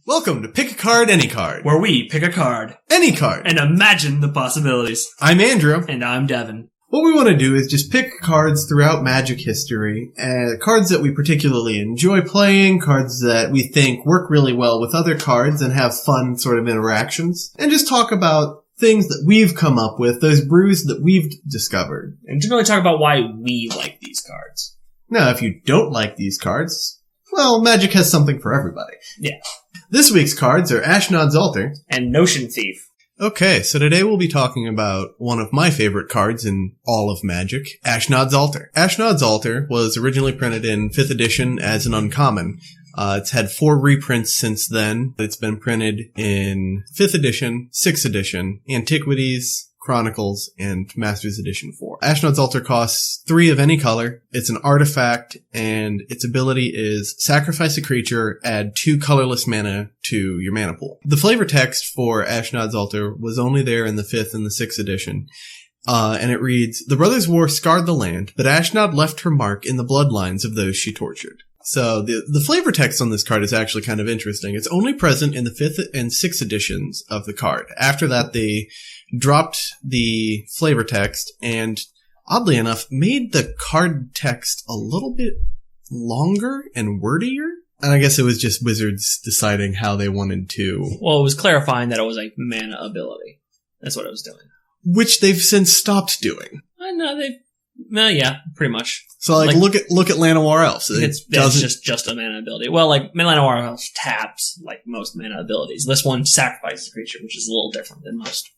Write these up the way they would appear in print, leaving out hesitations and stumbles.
Welcome to Pick a Card, Any Card. Where we pick a card. Any card. And imagine the possibilities. I'm Andrew. And I'm Devin. What we want to do is just pick cards throughout Magic history, cards that we particularly enjoy playing, cards that we think work really well with other cards and have fun sort of interactions, and just talk about things that we've come up with, those brews that we've discovered. And generally talk about why we like these cards. Now, if you don't like these cards, well, Magic has something for everybody. Yeah. This week's cards are Ashnod's Altar and Notion Thief. Okay, so today we'll be talking about one of my favorite cards in all of Magic, Ashnod's Altar. Ashnod's Altar was originally printed in 5th edition as an uncommon. It's had 4 reprints since then. It's been printed in 5th edition, 6th edition, Antiquities, Chronicles, and Masters Edition 4. Ashnod's Altar costs 3 of any color. It's an artifact, and its ability is sacrifice a creature, add 2 colorless mana to your mana pool. The flavor text for Ashnod's Altar was only there in the 5th and the 6th edition. And it reads, "The Brothers' War scarred the land, but Ashnod left her mark in the bloodlines of those she tortured." So the flavor text on this card is actually kind of interesting. It's only present in the 5th and 6th editions of the card. After that, they dropped the flavor text and, oddly enough, made the card text a little bit longer and wordier. And I guess it was just Wizards deciding how they wanted to. Well, it was clarifying that it was a mana ability. That's what it was doing. Which they've since stopped doing. I know yeah, pretty much. So, look at Llanowar Elves. It's just a mana ability. Well, Llanowar Elves taps, like most mana abilities. This one sacrifices a creature, which is a little different than most.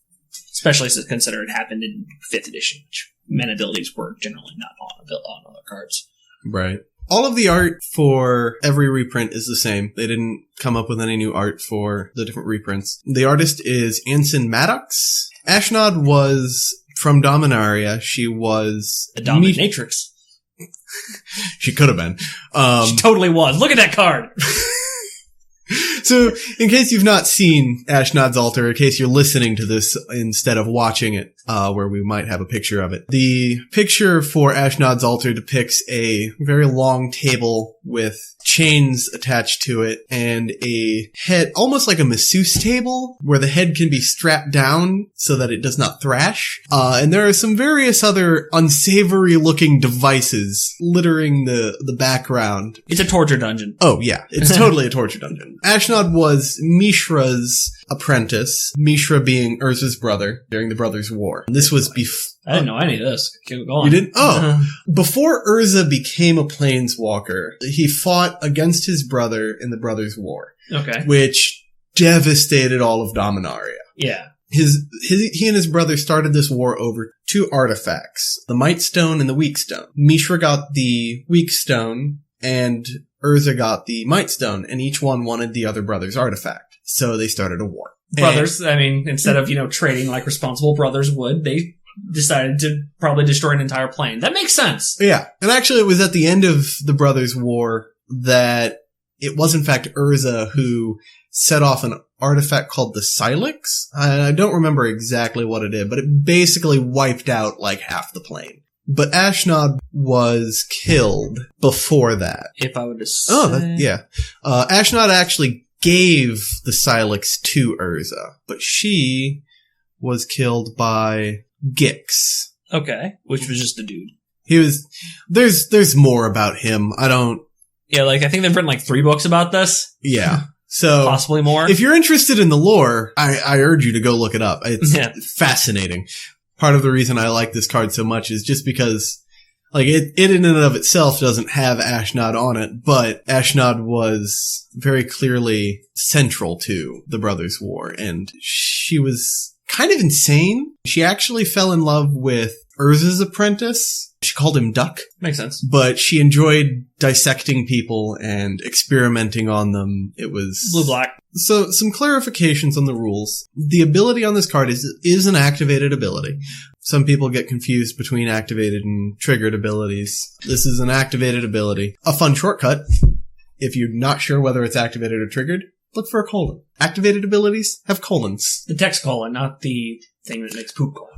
Especially since consider it happened in 5th edition, which mana abilities were generally not on other cards. Right. All of the art for every reprint is the same. They didn't come up with any new art for the different reprints. The artist is Anson Maddox. Ashnod was from Dominaria. She was a dominatrix. She could have been. She totally was. Look at that card. So, in case you've not seen Ashnod's Altar, in case you're listening to this instead of watching it, where we might have a picture of it, the picture for Ashnod's Altar depicts a very long table with chains attached to it and a head, almost like a masseuse table, where the head can be strapped down so that it does not thrash. And there are some various other unsavory looking devices littering the background. It's a torture dungeon. Oh, yeah. It's totally a torture dungeon. Ashnod was Mishra's apprentice, Mishra being Urza's brother during the Brothers' War. And this was I didn't know any of this. Keep going. You didn't? Oh. Before Urza became a planeswalker, he fought against his brother in the Brothers' War. Okay. Which devastated all of Dominaria. Yeah. He and his brother started this war over 2 artifacts, the Might Stone and the Weak Stone. Mishra got the Weak Stone, and Urza got the Might Stone, and each one wanted the other brother's artifact. So they started a war. Brothers, instead of, trading like responsible brothers would, they decided to probably destroy an entire plane. That makes sense. Yeah. And actually it was at the end of the Brothers' War that it was in fact Urza who set off an artifact called the Silex. I don't remember exactly what it did, but it basically wiped out like half the plane. But Ashnod was killed before that. If I would have said... yeah. Ashnod actually gave the Silex to Urza, but she was killed by Gix. Okay. Which was just a dude. He was... There's more about him. Yeah, I think they've written 3 books about this. Yeah. So... Possibly more. If you're interested in the lore, I urge you to go look it up. It's fascinating. Part of the reason I like this card so much is just because, it in and of itself doesn't have Ashnod on it, but Ashnod was very clearly central to the Brothers' War, and she was kind of insane. She actually fell in love with Urza's apprentice. She called him Duck. Makes sense. But she enjoyed dissecting people and experimenting on them. It was... Blue-black. So, some clarifications on the rules. The ability on this card is an activated ability. Some people get confused between activated and triggered abilities. This is an activated ability. A fun shortcut, if you're not sure whether it's activated or triggered, look for a colon. Activated abilities have colons. The text colon, not the thing that makes poop colon.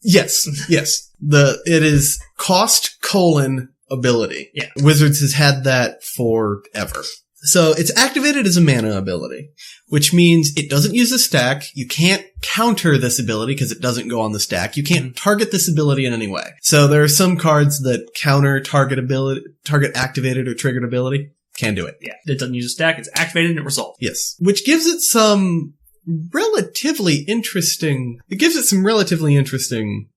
Yes. It is cost colon ability. Yeah. Wizards has had that forever. So it's activated as a mana ability, which means it doesn't use a stack. You can't counter this ability because it doesn't go on the stack. You can't target this ability in any way. So there are some cards that counter target activated or triggered ability. Can't do it. Yeah, it doesn't use a stack. It's activated and it resolves. Yes. Which gives it some relatively interesting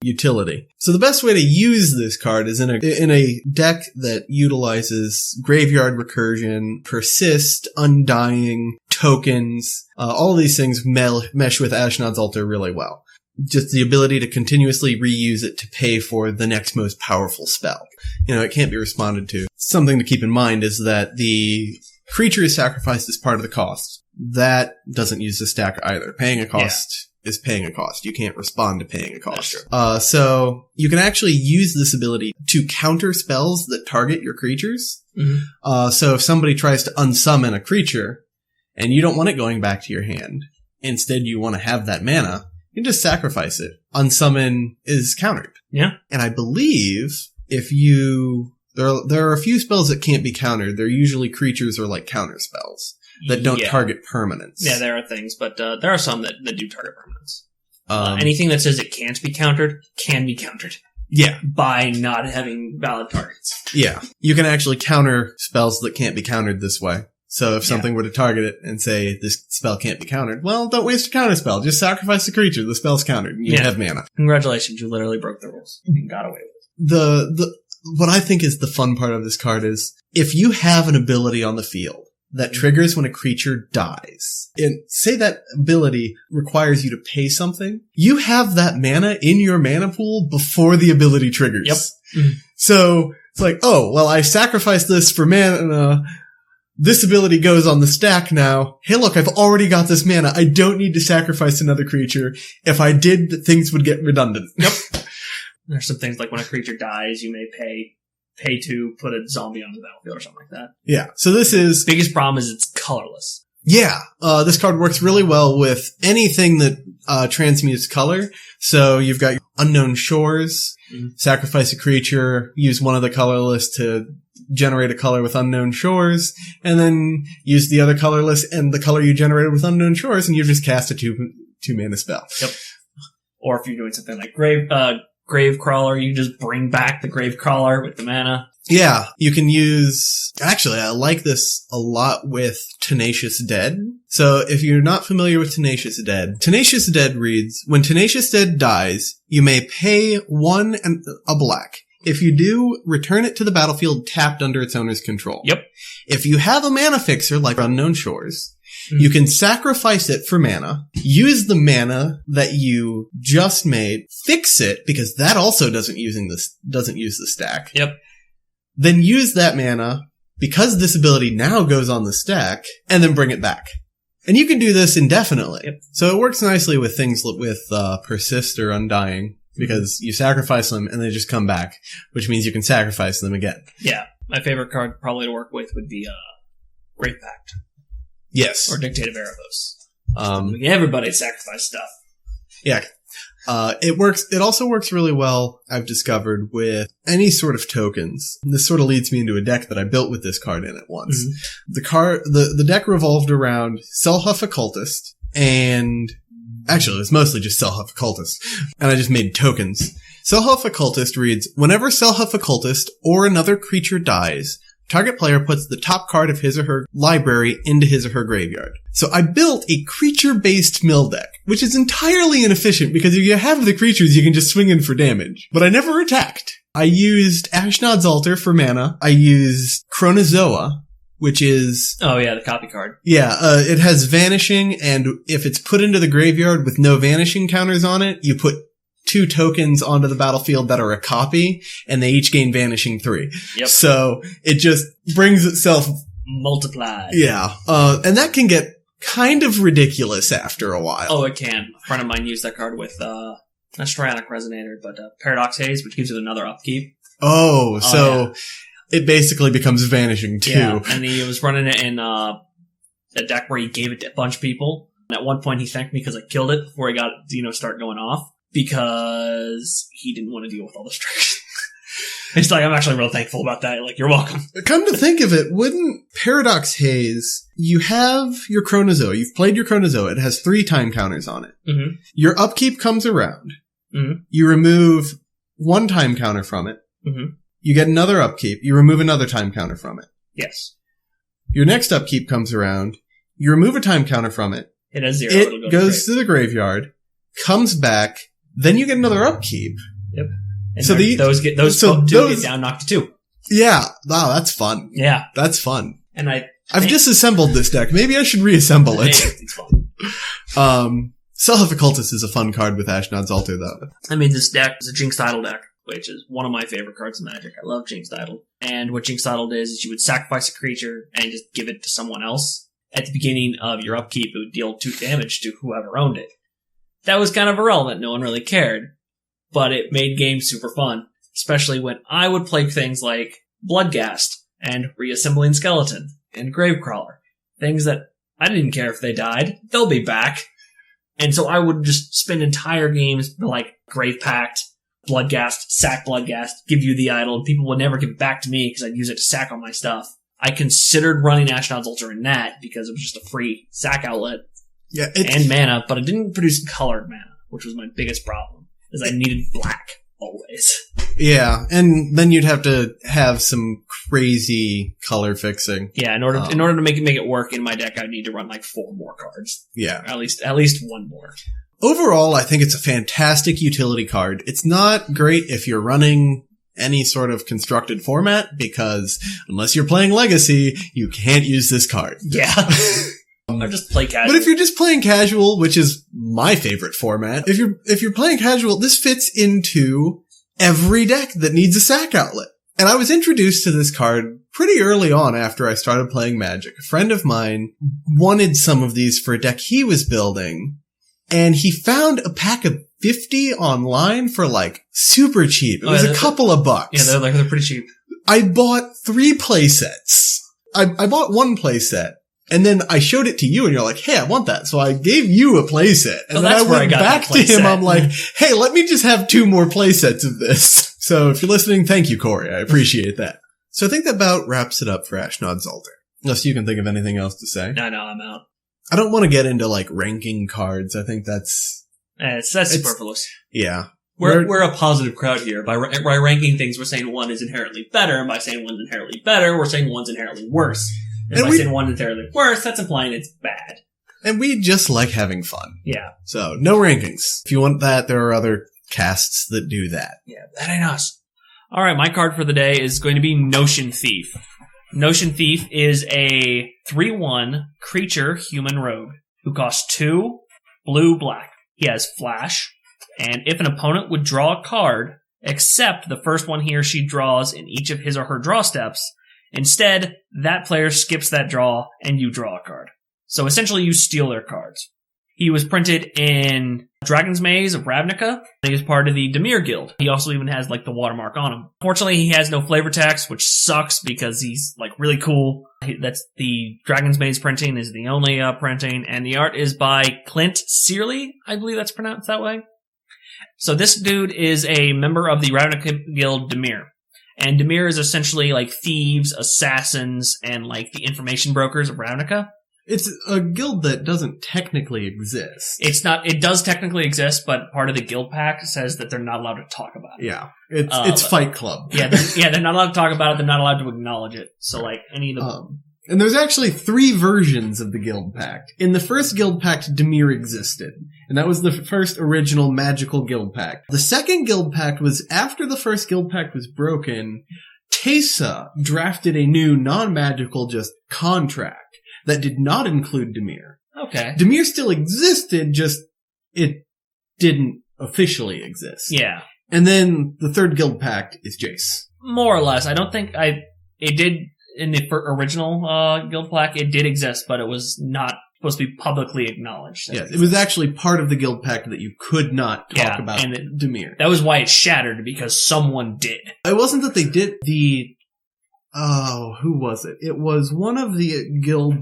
utility. So the best way to use this card is in a deck that utilizes graveyard recursion, persist, undying, tokens. All these things mesh with Ashnod's Altar really well. Just the ability to continuously reuse it to pay for the next most powerful spell. It can't be responded to. Something to keep in mind is that the creature is sacrificed as part of the cost. That doesn't use the stack either. Paying a cost is paying a cost. You can't respond to paying a cost. So you can actually use this ability to counter spells that target your creatures. Mm-hmm. So if somebody tries to unsummon a creature and you don't want it going back to your hand, instead you want to have that mana, you can just sacrifice it. Unsummon is countered. Yeah. And I believe there are a few spells that can't be countered. They're usually creatures or like counter spells that don't target permanents. Yeah, there are things, but there are some that do target permanents. Anything that says it can't be countered can be countered. Yeah. By not having valid targets. Yeah. You can actually counter spells that can't be countered this way. So if something were to target it and say this spell can't be countered, well, don't waste a counter spell. Just sacrifice the creature. The spell's countered. You have mana. Congratulations, you literally broke the rules and got away with it. What I think is the fun part of this card is if you have an ability on the field that triggers when a creature dies, and say that ability requires you to pay something, you have that mana in your mana pool before the ability triggers. Yep. Mm-hmm. So it's like, oh, well, I sacrificed this for mana. This ability goes on the stack now. Hey, look, I've already got this mana. I don't need to sacrifice another creature. If I did, things would get redundant. Yep. There's some things like when a creature dies, you may pay to put a zombie on the battlefield or something like that. Yeah. So this is... Biggest problem is it's colorless. Yeah. This card works really well with anything that transmutes color. So you've got Unknown Shores, sacrifice a creature, use one of the colorless to generate a color with Unknown Shores, and then use the other colorless and the color you generated with Unknown Shores, and you just cast a two mana spell. Yep. Or if you're doing something like Gravecrawler, you just bring back the Gravecrawler with the mana. Yeah, you can use... Actually, I like this a lot with Tenacious Dead. So if you're not familiar with Tenacious Dead reads, when Tenacious Dead dies, you may pay 1 and a black. If you do, return it to the battlefield tapped under its owner's control. Yep. If you have a mana fixer like Unknown Shores, you can sacrifice it for mana, use the mana that you just made, fix it, because that also doesn't use the stack. Yep. Then use that mana, because this ability now goes on the stack, and then bring it back. And you can do this indefinitely. Yep. So it works nicely with things with Persist or Undying, because you sacrifice them and they just come back, which means you can sacrifice them again. Yeah. My favorite card probably to work with would be Great Pact. Yes. Or Dictative Erebos. Everybody sacrifice stuff. Yeah. It also works really well, I've discovered, with any sort of tokens. And this sort of leads me into a deck that I built with this card in it once. Mm-hmm. The deck revolved around Selhuff Occultist, and actually, it's mostly just Selhuff Occultist, and I just made tokens. Selhuff Occultist reads, whenever Selhuff Occultist or another creature dies, target player puts the top card of his or her library into his or her graveyard. So I built a creature-based mill deck, which is entirely inefficient because if you have the creatures, you can just swing in for damage. But I never attacked. I used Ashnod's Altar for mana. I used Chronozoa, which is... Oh yeah, the copy card. Yeah, it has Vanishing, and if it's put into the graveyard with no Vanishing counters on it, you put 2 tokens onto the battlefield that are a copy, and they each gain Vanishing 3. Yep. So it just brings itself... multiplied. Yeah. And that can get kind of ridiculous after a while. Oh, it can. A friend of mine used that card with, not Strionic Resonator, but Paradox Haze, which gives it another upkeep. So it basically becomes Vanishing too. Yeah, and he was running it in a deck where he gave it to a bunch of people. And at one point he thanked me because I killed it before he got start going off, because he didn't want to deal with all the strikes. It's like, I'm actually real thankful about that. Like, you're welcome. Come to think of it, wouldn't Paradox Haze, you have your Chronozoa, you've played your Chronozoa, it has 3 time counters on it. Mm-hmm. Your upkeep comes around. Mm-hmm. You remove 1 time counter from it. Mm-hmm. You get another upkeep. You remove another time counter from it. Yes. Your next upkeep comes around. You remove a time counter from it. It has 0. It goes to the graveyard, comes back, then you get another upkeep. Yep. And so those get down knocked to 2. Yeah. Wow, that's fun. Yeah. That's fun. And I've disassembled this deck. Maybe I should reassemble it. It's fun. Self Occultist is a fun card with Ashnod's Altar, though. I mean, this deck is a Jinx Idol deck, which is one of my favorite cards in Magic. I love Jinx Idol. And what Jinx Idol is you would sacrifice a creature and just give it to someone else. At the beginning of your upkeep, it would deal 2 damage to whoever owned it. That was kind of irrelevant. No one really cared. But it made games super fun, especially when I would play things like Bloodghast and Reassembling Skeleton and Gravecrawler. Things that I didn't care if they died. They'll be back. And so I would just spend entire games like Grave Pact, Bloodghast, sack Bloodghast, give you the idol, and people would never give it back to me because I'd use it to sack all my stuff. I considered running Ashnod's Altar in that because it was just a free sack outlet and mana, but it didn't produce colored mana, which was my biggest problem, is I needed black always. Yeah, and then you'd have to have some crazy color fixing. Yeah, in order to make it work in my deck, I'd need to run like 4 more cards. Yeah. At least 1 more. Overall, I think it's a fantastic utility card. It's not great if you're running any sort of constructed format, because unless you're playing Legacy, you can't use this card. Yeah. Or just play casual. But if you're just playing casual, which is my favorite format, if you're playing casual, this fits into every deck that needs a sack outlet. And I was introduced to this card pretty early on after I started playing Magic. A friend of mine wanted some of these for a deck he was building, and he found a pack of 50 online for like super cheap. It was a couple of bucks. Yeah, they're pretty cheap. I bought 3 play sets. I bought 1 play set, and then I showed it to you, and you're like, hey, I want that. So I gave you a play set. And then I went back to him. I'm like, hey, let me just have 2 more play sets of this. So if you're listening, thank you, Corey. I appreciate that. So I think that about wraps it up for Ashnod's Altar. Unless you can think of anything else to say. No, I'm out. I don't want to get into like ranking cards. I think that's superfluous. Yeah. We're a positive crowd here. By ranking things, we're saying one is inherently better, and by saying one's inherently better, we're saying one's inherently worse. And by saying one's inherently worse, that's implying it's bad. And we just like having fun. Yeah. So, no rankings. If you want that, there are other casts that do that. Yeah, that ain't us. Alright, my card for the day is going to be Notion Thief. Notion Thief is a 3/1 creature human rogue who costs 2 blue-black. He has Flash, and if an opponent would draw a card, except the first one he or she draws in each of his or her draw steps, instead, that player skips that draw and you draw a card. So essentially you steal their cards. He was printed in Dragon's Maze of Ravnica. He was part of the Dimir Guild. He also even has like the watermark on him. Fortunately, he has no flavor text, which sucks because he's like really cool. That's the Dragon's Maze printing is the only printing, and the art is by Clint Searly. I believe that's pronounced that way. So this dude is a member of the Ravnica Guild Dimir. And Dimir is essentially like thieves, assassins, and like the information brokers of Ravnica. It's a guild that doesn't technically exist. It does technically exist, but part of the guild pack says that they're not allowed to talk about it. Yeah. It's Fight Club. Yeah, they're not allowed to talk about it, they're not allowed to acknowledge it. So like any of the and there's actually 3 versions of the Guild Pact. In the first Guild Pact, Dimir existed. And that was the first original magical Guild Pact. The second Guild Pact was after the first Guild Pact was broken. Teysa drafted a new non-magical just contract that did not include Dimir. Okay. Dimir still existed, just it didn't officially exist. Yeah. And then the third Guild Pact is Jace. More or less. I don't think it did in the original Guild Pact, it did exist, but it was not supposed to be publicly acknowledged. Yeah, it was actually part of the Guild Pact that you could not talk about Dimir. That was why it shattered, because someone did. It wasn't that they did who was it? It was one of the guild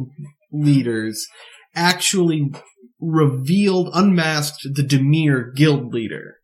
leaders actually unmasked the Dimir guild leader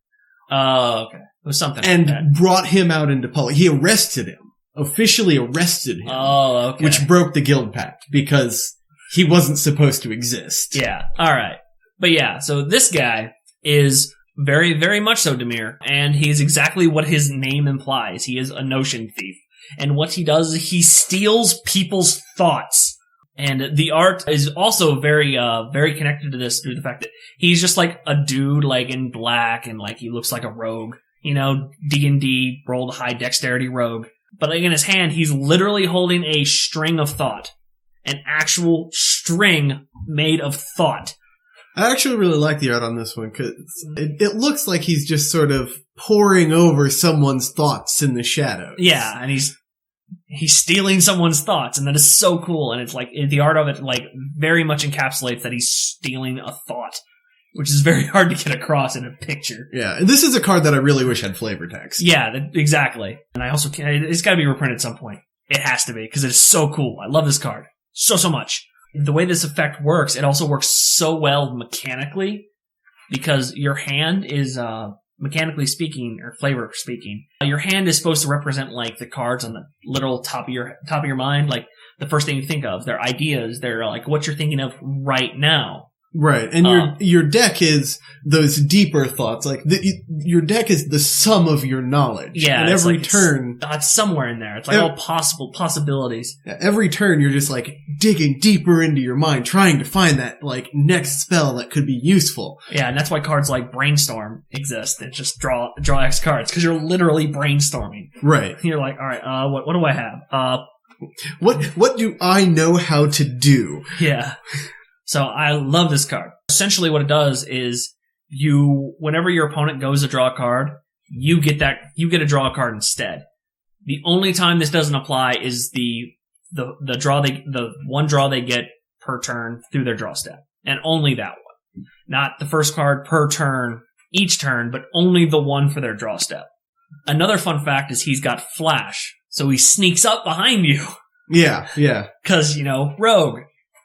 Oh, okay. It was something like and that. brought him out into public. He officially arrested him. Oh, okay. Which broke the guild pact because he wasn't supposed to exist. Yeah, alright. But yeah, so this guy is very, very much so Dimir, and he's exactly what his name implies. He is a notion thief. And what he does is he steals people's thoughts. And the art is also very, very connected to this through the fact that he's just like a dude, like in black, and like he looks like a rogue. You know, D&D, rolled high dexterity rogue. But like in his hand, he's literally holding a string of thought. An actual string made of thought. I actually really like the art on this one because it looks like he's just sort of poring over someone's thoughts in the shadows. Yeah, and he's stealing someone's thoughts, and that is so cool. And it's like the art of it, like, very much encapsulates that he's stealing a thought, which is very hard to get across in a picture. Yeah, and this is a card that I really wish had flavor text. Yeah, exactly. And I also it's got to be reprinted at some point. It has to be because it is so cool. I love this card so much. The way this effect works, it also works so well mechanically because your hand is, mechanically speaking, or flavor speaking, your hand is supposed to represent like the cards on the literal top of your mind, like the first thing you think of, their ideas, they're like what you're thinking of right now. Right, and your deck is those deeper thoughts. Like your deck is the sum of your knowledge. Yeah, and every like turn, it's somewhere in there. It's like all possibilities. Every turn, you're just like digging deeper into your mind, trying to find that like next spell that could be useful. Yeah, and that's why cards like Brainstorm exist. It's just draw X cards because you're literally brainstorming. Right. You're like, all right, what do I have? What do I know how to do? Yeah. So I love this card. Essentially what it does is whenever your opponent goes to draw a card, you get to draw a card instead. The only time this doesn't apply is the one draw they get per turn through their draw step. And only that one. Not the first card per turn, each turn, but only the one for their draw step. Another fun fact is he's got flash, so he sneaks up behind you. Yeah. 'Cause, rogue.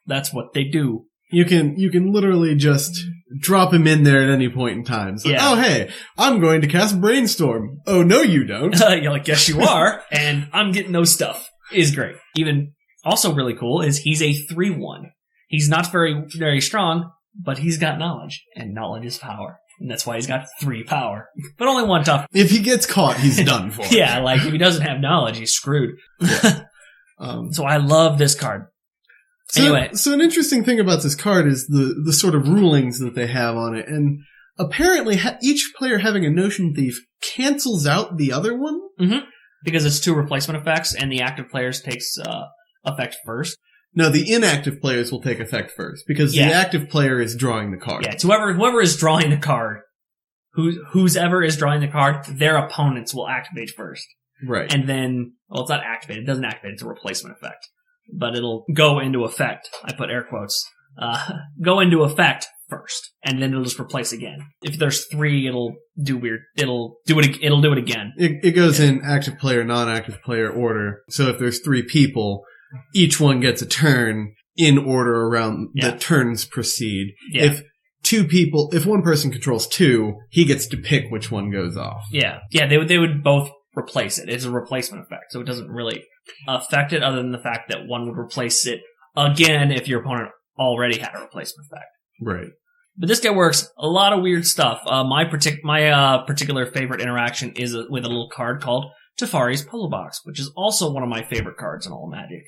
That's what they do. You can literally just drop him in there at any point in time. It's like, Yeah. oh hey, I'm going to cast Brainstorm. Oh no, you don't. You're like, yes you are, and I'm getting those stuff. Is great. Even also really cool is he's a 3/1. He's not very, very strong, but he's got knowledge, and knowledge is power. And that's why he's got 3 power. But only 1 tough. If he gets caught, he's done for. Yeah, like if he doesn't have knowledge, he's screwed. Yeah. So I love this card. Anyway. So an interesting thing about this card is the sort of rulings that they have on it. And apparently each player having a Notion Thief cancels out the other one. Mm-hmm. Because it's 2 replacement effects, and the active players takes effect first. No, the inactive players will take effect first, because the active player is drawing the card. Yeah, it's whoever is drawing the card. Whoever is drawing the card, their opponents will activate first. Right. And then, well, it's not activated. It doesn't activate. It's a replacement effect. But it'll go into effect. I put air quotes. Go into effect first, and then it'll just replace again. If there's 3, it'll do weird. It'll do it again. It goes in active player, non-active player order. So if there's 3 people, each one gets a turn in order around the turns proceed. Yeah. If one person controls 2, he gets to pick which one goes off. Yeah. Yeah, they would both replace it. It's a replacement effect, so it doesn't really affect it other than the fact that one would replace it again if your opponent already had a replacement effect. Right. But this guy works a lot of weird stuff. My particular favorite interaction is with a little card called Tefari's Puzzle Box, which is also one of my favorite cards in all of Magic.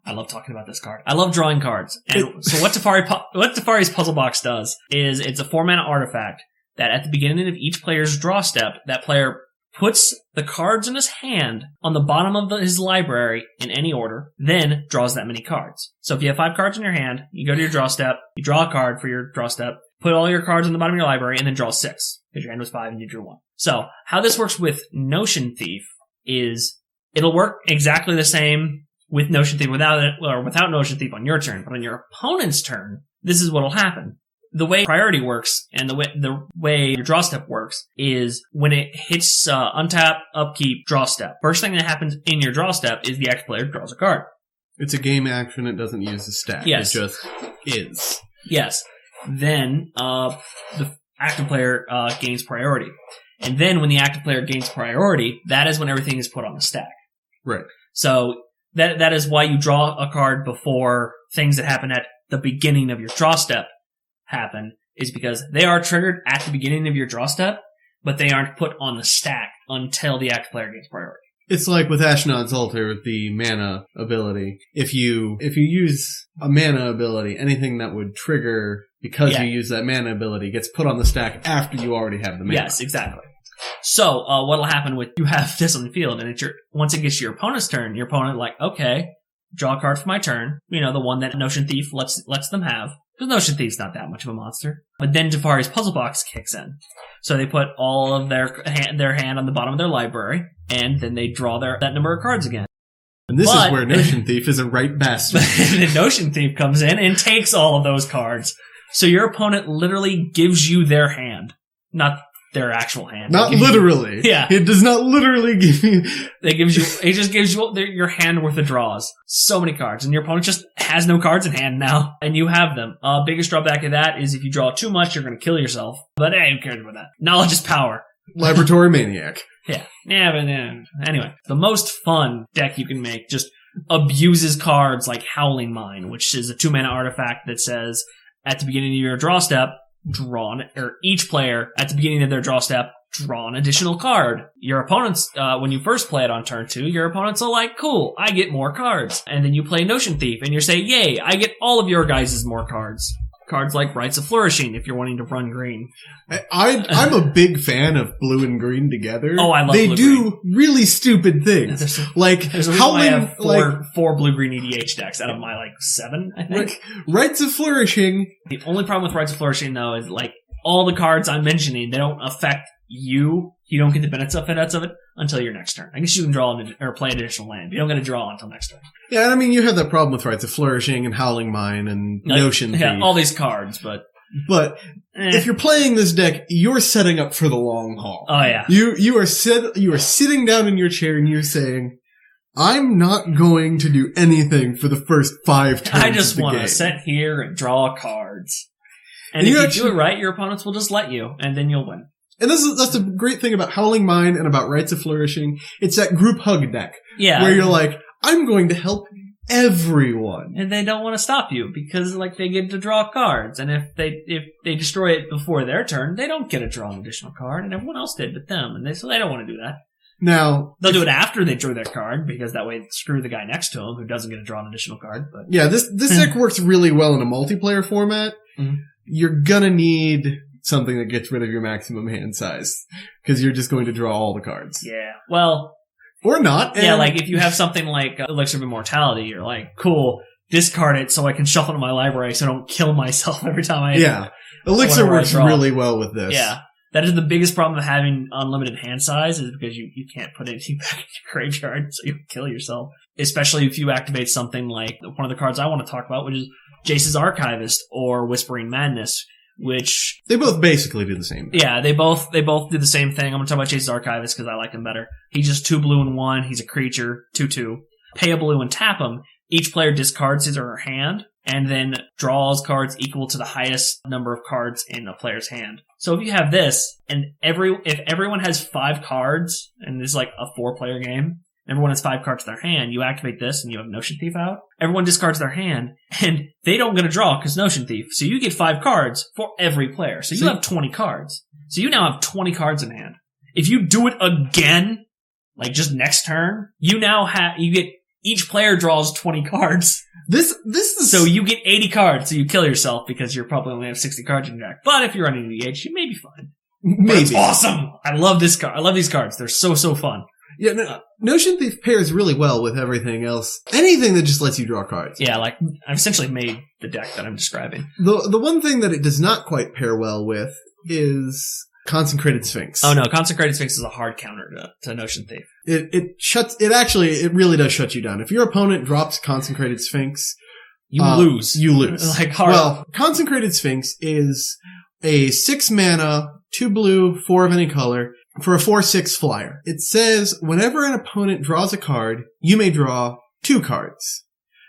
I love talking about this card. I love drawing cards. And so what Tefari's Puzzle Box does is it's a 4-mana artifact that at the beginning of each player's draw step, that player puts the cards in his hand on the bottom of his library in any order, then draws that many cards. So if you have 5 cards in your hand, you go to your draw step, you draw a card for your draw step, put all your cards on the bottom of your library, and then draw 6. Because your hand was 5 and you drew 1. So how this works with Notion Thief is it'll work exactly the same with Notion Thief without Notion Thief on your turn. But on your opponent's turn, this is what'll happen. The way priority works and the way your draw step works is when it hits untap, upkeep, draw step. First thing that happens in your draw step is the active player draws a card. It's a game action. It doesn't use a stack. Yes. It just is. Yes. Then the active player gains priority. And then when the active player gains priority, that is when everything is put on the stack. Right. So that is why you draw a card before things that happen at the beginning of your draw step happen, is because they are triggered at the beginning of your draw step, but they aren't put on the stack until the active player gains priority. It's like with Ashnod's Altar with the mana ability. If you use a mana ability, anything that would trigger because you use that mana ability gets put on the stack after you already have the mana. Yes, exactly. So what'll happen with you have this on the field, and once it gets to your opponent's turn, your opponent okay, draw a card for my turn. You know, the one that Notion Thief lets them have. Because Notion Thief's not that much of a monster. But then Jafari's Puzzle Box kicks in. So they put all of their hand on the bottom of their library, and then they draw that number of cards again. And this is where Notion Thief is a right bastard. The Notion Thief comes in and takes all of those cards. So your opponent literally gives you their hand. Not their actual hand. Not literally. Yeah. It does not literally give you... It just gives you your hand worth of draws. So many cards. And your opponent just has no cards in hand now. And you have them. Biggest drawback of that is if you draw too much, you're going to kill yourself. But hey, who cares about that? Knowledge is power. Laboratory Maniac. Yeah. Yeah, but anyway. The most fun deck you can make just abuses cards like Howling Mine, which is a 2-mana artifact that says, at the beginning of your draw step, each player at the beginning of their draw step, draw an additional card. Your opponents, when you first play it on turn 2, your opponents are like, cool, I get more cards. And then you play Notion Thief, and you say, yay, I get all of your guys' more cards. Cards like Rites of Flourishing, if you're wanting to run green. I'm a big fan of blue and green together. Oh, I love They blue do green. Really stupid things. There's a reason why I have four blue green EDH decks out of my 7, I think. Rites of Flourishing. The only problem with Rites of Flourishing, though, is all the cards I'm mentioning, they don't affect you. You don't get the benefits of it until your next turn. I guess you can draw or play an additional land. You don't get to draw until next turn. Yeah, I mean, you have that problem with Rites of Flourishing and Howling Mine and Notion Thief. Yeah, all these cards, but if you're playing this deck, you're setting up for the long haul. Oh yeah. You are sitting down in your chair and you're saying, I'm not going to do anything for the first 5 turns. I just want to sit here and draw cards. And if you do it right, your opponents will just let you, and then you'll win. And that's the great thing about Howling Mine and about Rites of Flourishing. It's that group hug deck. Yeah. Where you're like, I'm going to help everyone. And they don't want to stop you because they get to draw cards. And if they destroy it before their turn, they don't get to draw an additional card. And everyone else did but them. And so they don't want to do that. Now, they'll do it after they drew their card because that way screw the guy next to him who doesn't get to draw an additional card. But yeah, this deck works really well in a multiplayer format. Mm-hmm. You're gonna need something that gets rid of your maximum hand size because you're just going to draw all the cards. Yeah. Well, or not. Yeah, if you have something like Elixir of Immortality, you're like, cool, discard it so I can shuffle to my library so I don't kill myself every time I... Yeah. Elixir works really well with this. Yeah. That is the biggest problem of having unlimited hand size is because you can't put anything back in your graveyard, so you kill yourself. Especially if you activate something like one of the cards I want to talk about, which is Jace's Archivist or Whispering Madness, which... They both basically do the same thing. Yeah, they both do the same thing. I'm going to talk about Jace's Archivist because I like him better. He's just 2 blue and 1. He's a creature, 2/2. Pay a blue and tap him. Each player discards his or her hand and then draws cards equal to the highest number of cards in a player's hand. So if you have this, and if everyone has 5 cards, and this is like a 4-player game, everyone has 5 cards in their hand, you activate this and you have Notion Thief out. Everyone discards their hand, and they don't get a draw because Notion Thief. So you get 5 cards for every player. So you have 20 cards. So you now have 20 cards in hand. If you do it again, just next turn, you get each player draws 20 cards. This is... So you get 80 cards, so you kill yourself because you're probably only have 60 cards in your deck. But if you're running EDH, you may be fine. Maybe. It's awesome! I love this card. I love these cards. They're so fun. Yeah, Notion Thief pairs really well with everything else. Anything that just lets you draw cards. Yeah, I've essentially made the deck that I'm describing. The one thing that it does not quite pair well with is Consecrated Sphinx. Oh no, Consecrated Sphinx is a hard counter to Notion Thief. It really does shut you down. If your opponent drops Consecrated Sphinx, you lose. You lose. Hard. Well, Consecrated Sphinx is a 6 mana, 2 blue, 4 of any color, for a 4/6 flyer. It says whenever an opponent draws a card, you may draw 2 cards.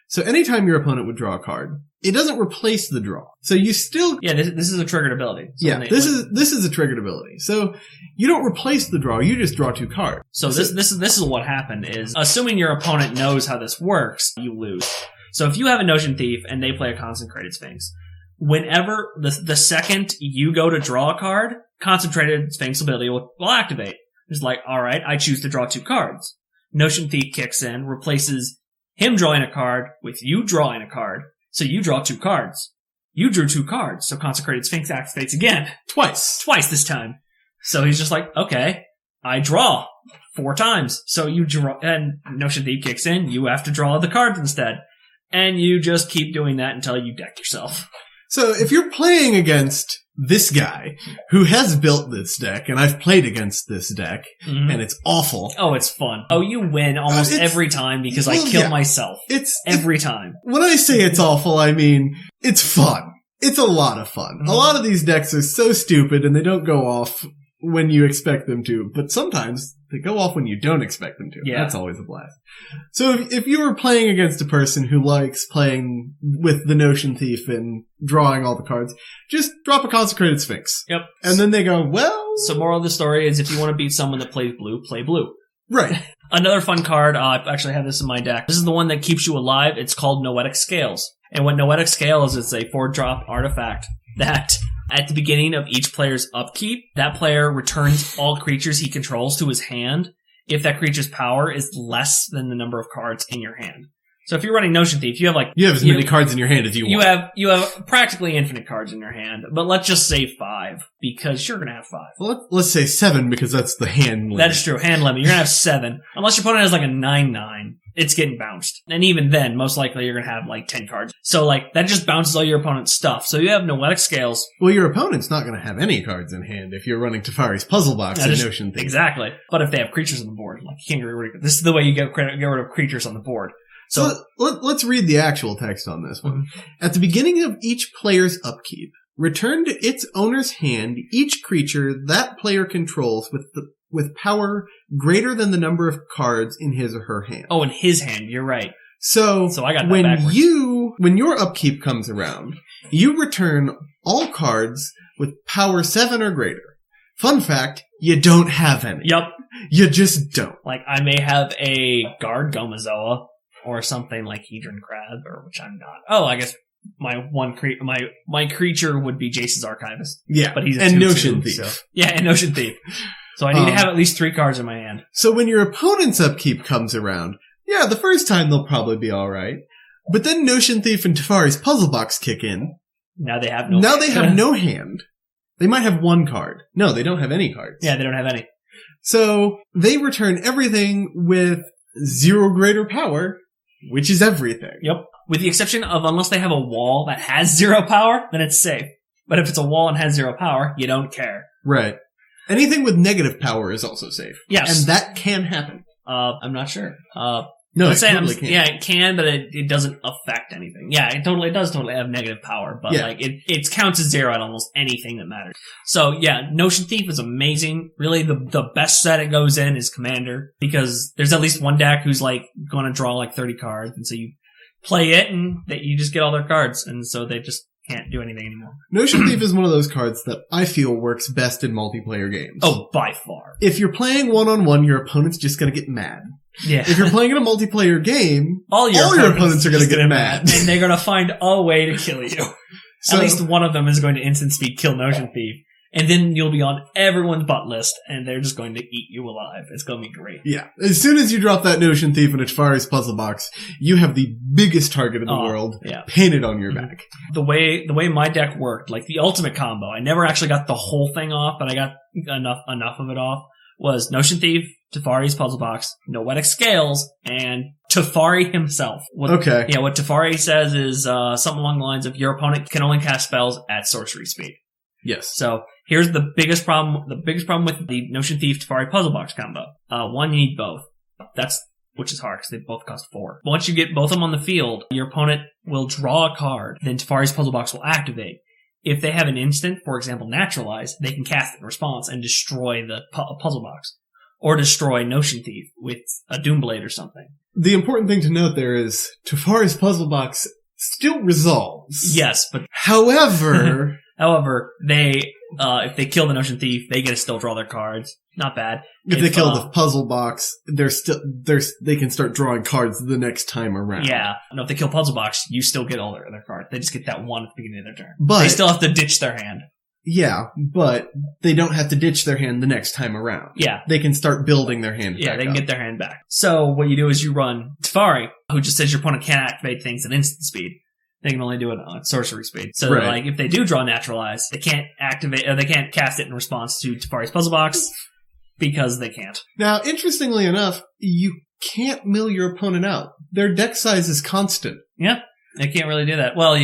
So anytime your opponent would draw a card, it doesn't replace the draw. So you still... Yeah, this is a triggered ability. So this is a triggered ability. So you don't replace the draw, you just draw 2 cards. So this is what happened is, assuming your opponent knows how this works, you lose. So if you have a Notion Thief and they play a Concentrated Sphinx, whenever the second you go to draw a card, Concentrated Sphinx ability will activate. It's like, alright, I choose to draw 2 cards. Notion Thief kicks in, replaces him drawing a card with you drawing a card. So you draw 2 cards. You drew 2 cards, so Consecrated Sphinx activates again. Twice this time. So he's just like, okay, I draw 4 times. So you draw, and Notion Thief kicks in, you have to draw the cards instead. And you just keep doing that until you deck yourself. So if you're playing against this guy who has built this deck, and I've played against this deck, and it's awful. Oh, it's fun. Oh, you win almost every time because I kill myself. Every time. When I say it's awful, I mean it's fun. It's a lot of fun. A lot of these decks are so stupid and they don't go off when you expect them to, but sometimes they go off when you don't expect them to. Yeah. That's always a blast. So if you were playing against a person who likes playing with the Notion Thief and drawing all the cards, just drop a Consecrated Sphinx. Yep. And then they go, well... So moral of the story is if you want to beat someone that plays blue, play blue. Right. Another fun card, I actually have this in my deck. This is the one that keeps you alive. It's called Noetic Scales. And what Noetic Scales is a 4-drop artifact that at the beginning of each player's upkeep, that player returns all creatures he controls to his hand if that creature's power is less than the number of cards in your hand. So if you're running Notion Thief, you have as many cards in your hand as you want. You have practically infinite cards in your hand, but let's just say 5 because you're going to have 5. Well, let's say 7 because that's the hand limit. That is true, hand limit. You're going to have 7 unless your opponent has like a 9/9. It's getting bounced. And even then, most likely you're going to have like 10 cards. So like that just bounces all your opponent's stuff. So you have Noetic Scales. Well, your opponent's not going to have any cards in hand if you're running Tefari's Puzzle Box and Notion Thief. Exactly. But if they have creatures on the board, like you can't get rid of this is the way you get rid of creatures on the board. So let's read the actual text on this one. At the beginning of each player's upkeep, return to its owner's hand each creature that player controls with power greater than the number of cards in his or her hand. Oh, in his hand, you're right. So I got that backwards. When your upkeep comes around, you return all cards with power 7 or greater. Fun fact, you don't have any. Yep. You just don't. Like, I may have a Guard Gomazoa, or something like Hedron Crab, or which I'm not. Oh, I guess my creature would be Jace's Archivist. Yeah, but he's a and Notion Thief. So. Yeah, and Notion Thief. So I need to have at least 3 cards in my hand. So when your opponent's upkeep comes around, yeah, the first time they'll probably be all right, but then Notion Thief and Tefari's Puzzle Box kick in. Now they have no hand. They might have 1 card. No, they don't have any cards. Yeah, they don't have any. So they return everything with 0 greater power. Which is everything. Yep. With the exception of unless they have a wall that has 0 power, then it's safe. But if it's a wall and has 0 power, you don't care. Right. Anything with negative power is also safe. Yes. And that can happen. I'm not sure. No, it totally can. Yeah, it can, but it doesn't affect anything. Yeah, it does totally have negative power, but like it counts as 0 at almost anything that matters. So yeah, Notion Thief is amazing. Really, the best set it goes in is Commander, because there's at least one deck who's like going to draw like 30 cards, and so you play it and you just get all their cards, and so they just can't do anything anymore. Notion Thief is one of those cards that I feel works best in multiplayer games. Oh, by far. If you're playing one-on-one, your opponent's just going to get mad. Yeah. If you're playing in a multiplayer game, all your opponents are going to get mad. And they're going to find a way to kill you. At least one of them is going to instant speed kill Notion Thief. And then you'll be on everyone's butt list, and they're just going to eat you alive. It's going to be great. Yeah. As soon as you drop that Notion Thief in a Tefari's Puzzle Box, you have the biggest target in the world painted on your back. The way my deck worked, like the ultimate combo, I never actually got the whole thing off, but I got enough of it off, was Notion Thief, Tefari's Puzzle Box, Noetic Scales, and Tefari himself. Okay. Yeah, what Tefari says is something along the lines of your opponent can only cast spells at sorcery speed. Yes. So here's the biggest problem. The biggest problem with the Notion Thief Tefari Puzzle Box combo. One, you need both. Which is hard because they both cost 4. Once you get both of them on the field, your opponent will draw a card. Then Tefari's Puzzle Box will activate. If they have an instant, for example, Naturalize, they can cast it in response and destroy the puzzle box. Or destroy Notion Thief with a Doomblade or something. The important thing to note there is Tefari's Puzzle Box still resolves. Yes, but However, they if they kill the Notion Thief, they get to still draw their cards. Not bad. if they kill the puzzle box, they can start drawing cards the next time around. Yeah. No, if they kill Puzzle Box, you still get all their cards. They just get that one at the beginning of their turn. But They still have to ditch their hand. yeah, but they don't have to ditch their hand the next time around. Yeah. They can start building their hand Yeah, back they can up. get their hand back. So what you do is you run Teferi, who just says your opponent can't activate things at instant speed. They can only do it on sorcery speed. So Right. like if they do draw Naturalize, they can't activate, or they can't cast it in response to Teferi's Puzzle Box because they can't. Now, interestingly enough, you can't mill your opponent out. Their deck size is constant. Yeah, they can't really do that. Well,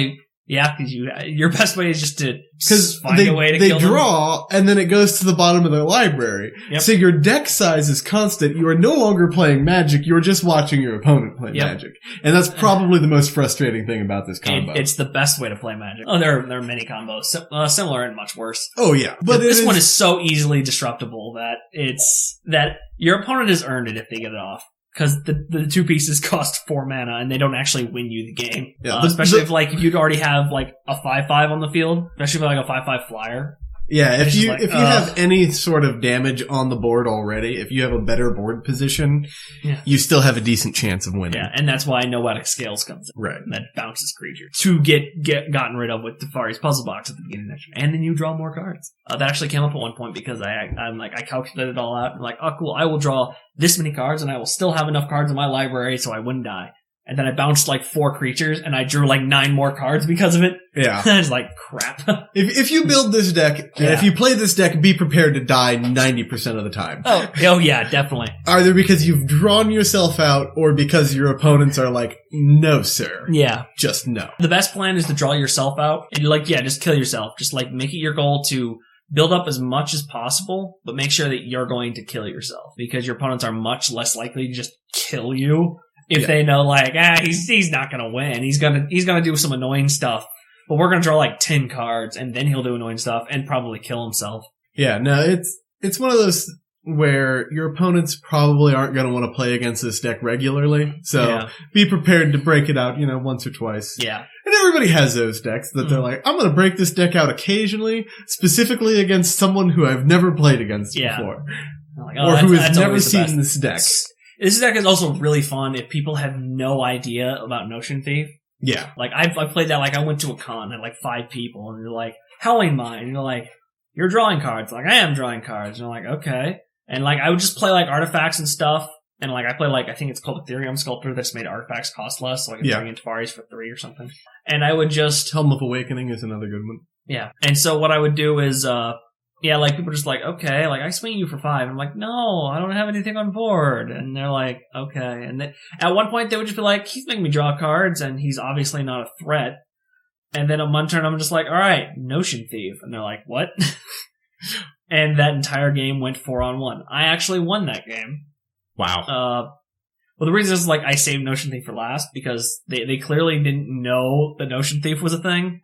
because your best way is just to Because find a way to they kill them. draw, and then it goes to the bottom of their library. Yep. So your deck size is constant. You are no longer playing Magic. You are just watching your opponent play Yep. Magic. And that's probably the most frustrating thing about this combo. It's the best way to play Magic. Oh, there are many combos similar and much worse. Oh, yeah. But This one is so easily disruptible that your opponent has earned it if they get it off. Because the two pieces cost 4 mana and they don't actually win you the game. Yeah, especially if you'd already have like a 5/5 on the field, especially if like a 5/5 flyer. Yeah, It's if just you like, if you have any sort of damage on the board already, if you have a better board position, Yeah. you still have a decent chance of winning. Yeah, and that's why Noetic Scales comes in. Right. And that bounces creatures to get gotten rid of with Teferi's Puzzle Box at the beginning of next year. And then you draw more cards. That actually came up at one point because I calculated it all out. I'm like, oh cool, I will draw this many cards and I will still have enough cards in my library so I wouldn't die. And then I bounced like 4 creatures and I drew like 9 more cards because of it. Yeah. I was like, crap. If you build this deck, and if you play this deck, be prepared to die 90% of the time. Oh yeah, definitely. Either because you've drawn yourself out, or because your opponents are like, no sir. Yeah. Just no. The best plan is to draw yourself out and just kill yourself. Just like make it your goal to build up as much as possible, but make sure that you're going to kill yourself because your opponents are much less likely to just kill you if they know like, he's not gonna win. He's gonna do some annoying stuff, but we're gonna draw like 10 cards and then he'll do annoying stuff and probably kill himself. Yeah, no, it's one of those where your opponents probably aren't going to want to play against this deck regularly. So be prepared to break it out, once or twice. Yeah. And everybody has those decks that they're like, I'm going to break this deck out occasionally, specifically against someone who I've never played against before. Like, or who has never seen this deck. This deck is also really fun if people have no idea about Notion Thief. Yeah. Like, I played that, like, I went to a con, had like 5 people, and you're like, Howling Mine, and you're like, you're drawing cards. Like, I am drawing cards. And you're like, okay. And like, I would just play like artifacts and stuff. And like, I play like, I think it's called Ethereum Sculptor that's made artifacts cost less. So I can bring in Teferi's for 3 or something. And I would just... Helm of Awakening is another good one. Yeah. And so what I would do is, like people just like, okay, like I swing you for 5. I'm like, no, I don't have anything on board. And they're like, okay. And then at one point they would just be like, he's making me draw cards and he's obviously not a threat. And then on one turn I'm just like, all right, Notion Thief. And they're like, what? And that entire game went 4-on-1. I actually won that game. Wow. Well, the reason is like I saved Notion Thief for last because they clearly didn't know that Notion Thief was a thing.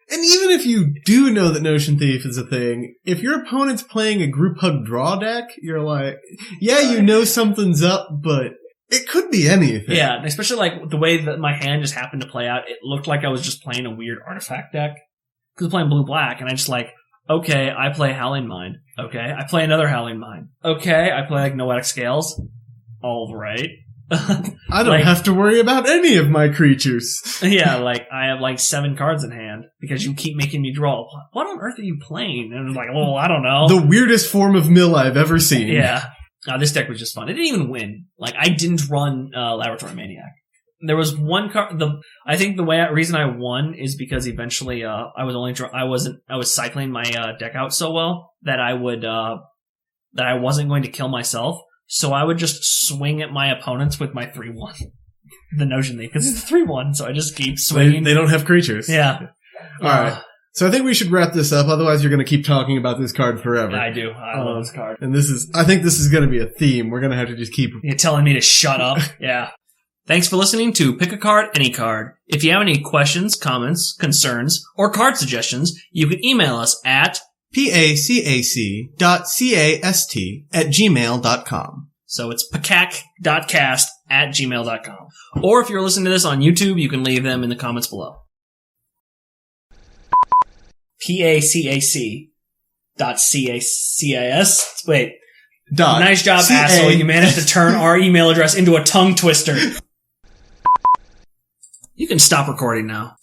And even if you do know that Notion Thief is a thing, if your opponent's playing a group hug draw deck, you're like, yeah, you know something's up, but it could be anything. Yeah, especially like the way that my hand just happened to play out, it looked like I was just playing a weird artifact deck. Because I'm playing blue-black, and I just like, okay, I play Howling Mind. Okay, I play another Howling Mind. Okay, I play like Noetic Scales. All right. I don't have to worry about any of my creatures. Yeah, like, I have like 7 cards in hand because you keep making me draw. What on earth are you playing? And I'm like, well, I don't know. The weirdest form of mill I've ever seen. Yeah. This deck was just fun. It didn't even win. Like, I didn't run Laboratory Maniac. There was one card. I think the reason I won is because eventually I was cycling my deck out so well that I wasn't going to kill myself. So I would just swing at my opponents with my 3/1. The Notion Thief, because it's 3/1, so I just keep swinging. They don't have creatures. Yeah. Alright. So I think we should wrap this up, otherwise you're going to keep talking about this card forever. I do. I love this card. And I think this is going to be a theme. We're going to have to just keep... You're telling me to shut up? Yeah. Thanks for listening to Pick a Card, Any Card. If you have any questions, comments, concerns, or card suggestions, you can email us at pacac.cast@gmail.com. So it's pacac.cast @gmail.com. Or if you're listening to this on YouTube, you can leave them in the comments below. PACAC.CACIS. Wait. Nice job, asshole. You managed to turn our email address into a tongue twister. You can stop recording now.